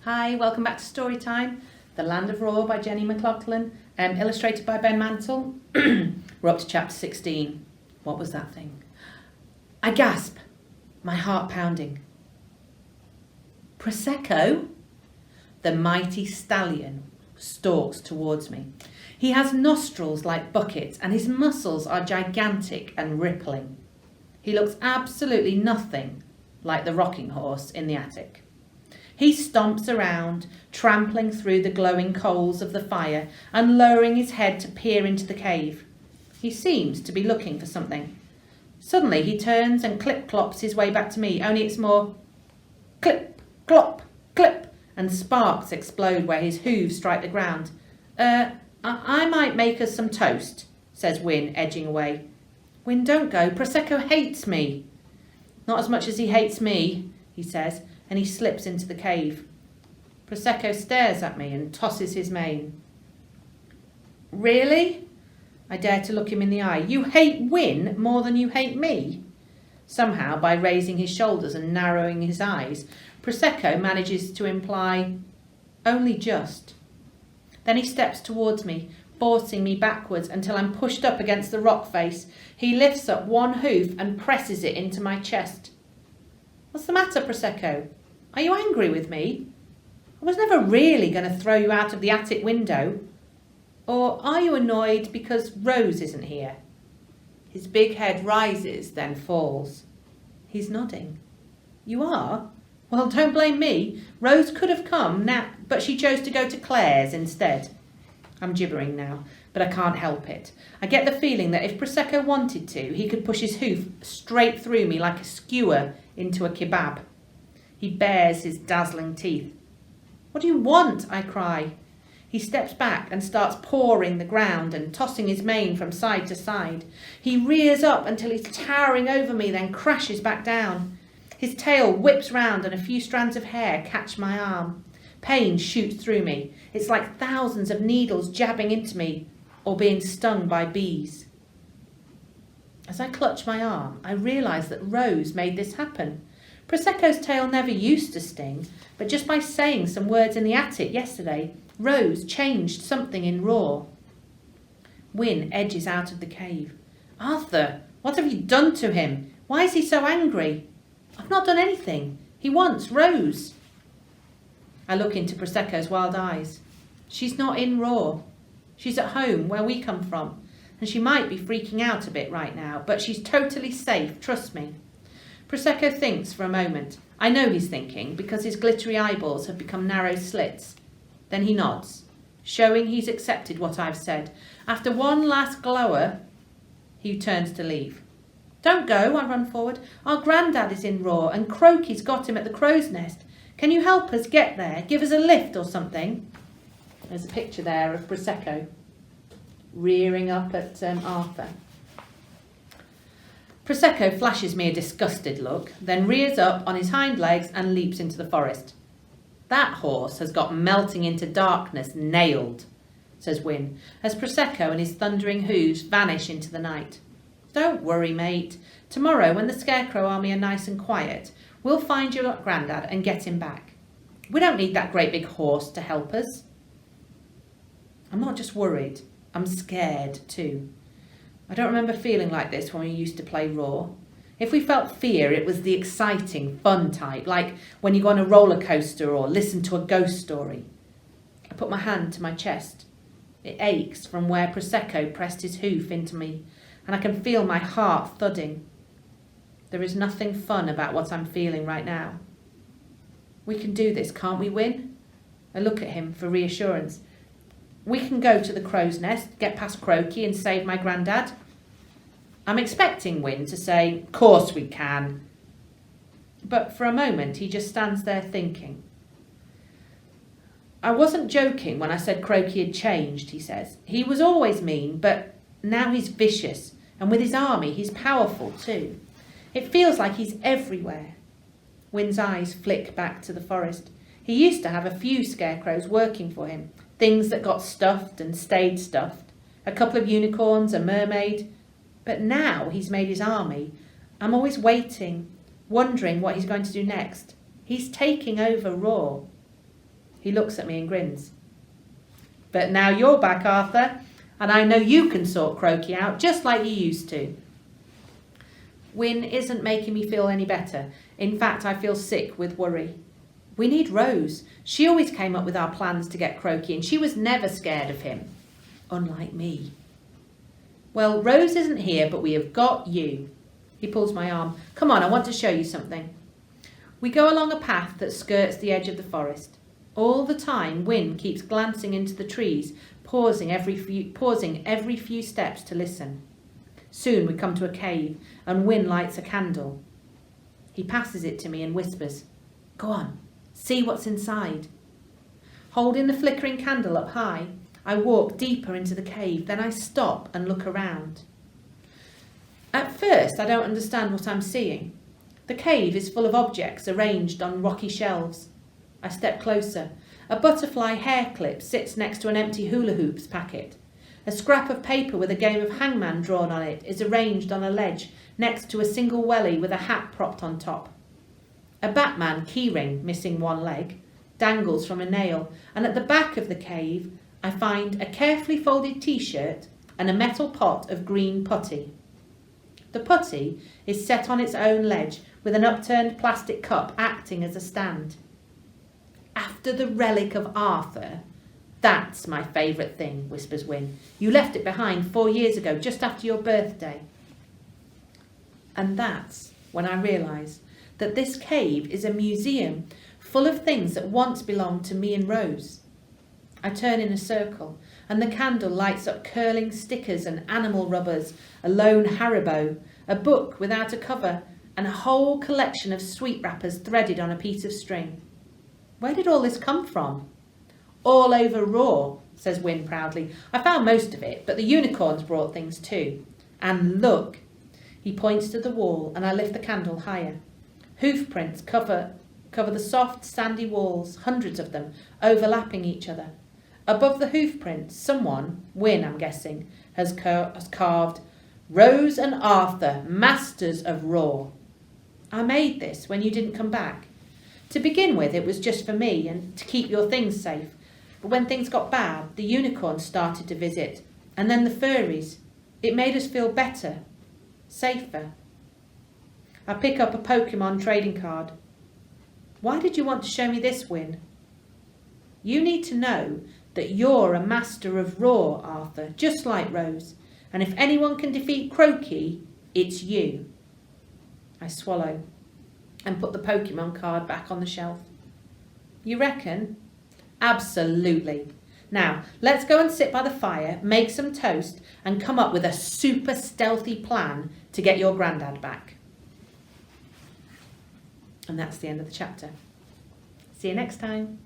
Hi, welcome back to Storytime, The Land of Raw by Jenny McLachlan, illustrated by Ben Mantle. We're up to chapter 16. What was that thing? I gasp, my heart pounding. Prosecco? The mighty stallion stalks towards me. He has nostrils like buckets and his muscles are gigantic and rippling. He looks absolutely nothing like the rocking horse in the attic. He stomps around, trampling through the glowing coals of the fire and lowering his head to peer into the cave. He seems to be looking for something. Suddenly he turns and clip-clops his way back to me, only it's more clip, clop, clip, and sparks explode where his hooves strike the ground. I might make us some toast, says Wyn, edging away. Wyn, don't go. Prosecco hates me. Not as much as he hates me, he says, and he slips into the cave. Prosecco stares at me and tosses his mane. Really? I dare to look him in the eye. You hate Wyn more than you hate me? Somehow, by raising his shoulders and narrowing his eyes, Prosecco manages to imply only just. Then he steps towards me, forcing me backwards until I'm pushed up against the rock face. He lifts up one hoof and presses it into my chest. What's the matter, Prosecco? Are you angry with me? I was never really going to throw you out of the attic window. Or are you annoyed because Rose isn't here? His big head rises, then falls. He's nodding. You are? Well, don't blame me. Rose could have come, but she chose to go to Claire's instead. I'm gibbering now, but I can't help it. I get the feeling that if Prosecco wanted to, he could push his hoof straight through me like a skewer into a kebab. He bares his dazzling teeth. What do you want? I cry. He steps back and starts pawing the ground and tossing his mane from side to side. He rears up until he's towering over me, then crashes back down. His tail whips round and a few strands of hair catch my arm. Pain shoots through me. It's like thousands of needles jabbing into me or being stung by bees. As I clutch my arm, I realise that Rose made this happen. Prosecco's tail never used to sting, but just by saying some words in the attic yesterday, Rose changed something in Raw. Wyn edges out of the cave. Arthur, what have you done to him? Why is he so angry? I've not done anything. He wants Rose. I look into Prosecco's wild eyes. She's not in Raw. She's at home, where we come from, and she might be freaking out a bit right now, but she's totally safe, trust me. Prosecco thinks for a moment. I know he's thinking because his glittery eyeballs have become narrow slits. Then he nods, showing he's accepted what I've said. After one last glower, he turns to leave. Don't go, I run forward. Our granddad is in Raw and Croaky's got him at the crow's nest. Can you help us get there? Give us a lift or something? There's a picture there of Prosecco rearing up at Arthur. Prosecco flashes me a disgusted look, then rears up on his hind legs and leaps into the forest. That horse has got melting into darkness nailed, says Wyn, as Prosecco and his thundering hooves vanish into the night. Don't worry, mate. Tomorrow, when the Scarecrow army are nice and quiet, we'll find your granddad and get him back. We don't need that great big horse to help us. I'm not just worried, I'm scared too. I don't remember feeling like this when we used to play Raw. If we felt fear, it was the exciting, fun type, like when you go on a roller coaster or listen to a ghost story. I put my hand to my chest. It aches from where Prosecco pressed his hoof into me, and I can feel my heart thudding. There is nothing fun about what I'm feeling right now. We can do this, can't we, Wyn? I look at him for reassurance. We can go to the crow's nest, get past Croaky and save my granddad. I'm expecting Wyn to say, course we can. But for a moment he just stands there thinking. I wasn't joking when I said Croaky had changed, he says. He was always mean, but now he's vicious, and with his army he's powerful too. It feels like he's everywhere. Wyn's eyes flick back to the forest. He used to have a few scarecrows working for him, things that got stuffed and stayed stuffed, a couple of unicorns, a mermaid. But now he's made his army. I'm always waiting, wondering what he's going to do next. He's taking over Raw. He looks at me and grins. But now you're back, Arthur, and I know you can sort Croaky out just like you used to. Win isn't making me feel any better. In fact, I feel sick with worry. We need Rose. She always came up with our plans to get Croaky, and she was never scared of him. Unlike me. Well, Rose isn't here, but we have got you. He pulls my arm. Come on, I want to show you something. We go along a path that skirts the edge of the forest. All the time, Win keeps glancing into the trees, pausing every few steps to listen. Soon we come to a cave, and Win lights a candle. He passes it to me and whispers, Go on, see what's inside. Holding the flickering candle up high, I walk deeper into the cave, then I stop and look around. At first, I don't understand what I'm seeing. The cave is full of objects arranged on rocky shelves. I step closer. A butterfly hair clip sits next to an empty hula hoops packet. A scrap of paper with a game of hangman drawn on it is arranged on a ledge next to a single welly with a hat propped on top. A Batman keyring, missing one leg, dangles from a nail, and at the back of the cave I find a carefully folded t-shirt and a metal pot of green putty. The putty is set on its own ledge with an upturned plastic cup acting as a stand. After the relic of Arthur, that's my favourite thing, whispers Win. You left it behind 4 years ago, just after your birthday. And that's when I realise that this cave is a museum full of things that once belonged to me and Rose. I turn in a circle, and the candle lights up curling stickers and animal rubbers, a lone Haribo, a book without a cover, and a whole collection of sweet wrappers threaded on a piece of string. Where did all this come from? All over Raw, says Win proudly. I found most of it, but the unicorns brought things too. And look! He points to the wall, and I lift the candle higher. Hoof prints cover the soft, sandy walls, hundreds of them, overlapping each other. Above the hoof prints, someone, Win I'm guessing, has carved, Rose and Arthur, masters of Raw. I made this when you didn't come back. To begin with, it was just for me and to keep your things safe. But when things got bad, the unicorns started to visit, and then the furries. It made us feel better, safer. I pick up a Pokemon trading card. Why did you want to show me this, Win? You need to know that you're a master of Raw, Arthur, just like Rose. And if anyone can defeat Croaky, it's you. I swallow and put the Pokemon card back on the shelf. You reckon? Absolutely. Now, let's go and sit by the fire, make some toast, and come up with a super stealthy plan to get your granddad back. And that's the end of the chapter. See you next time.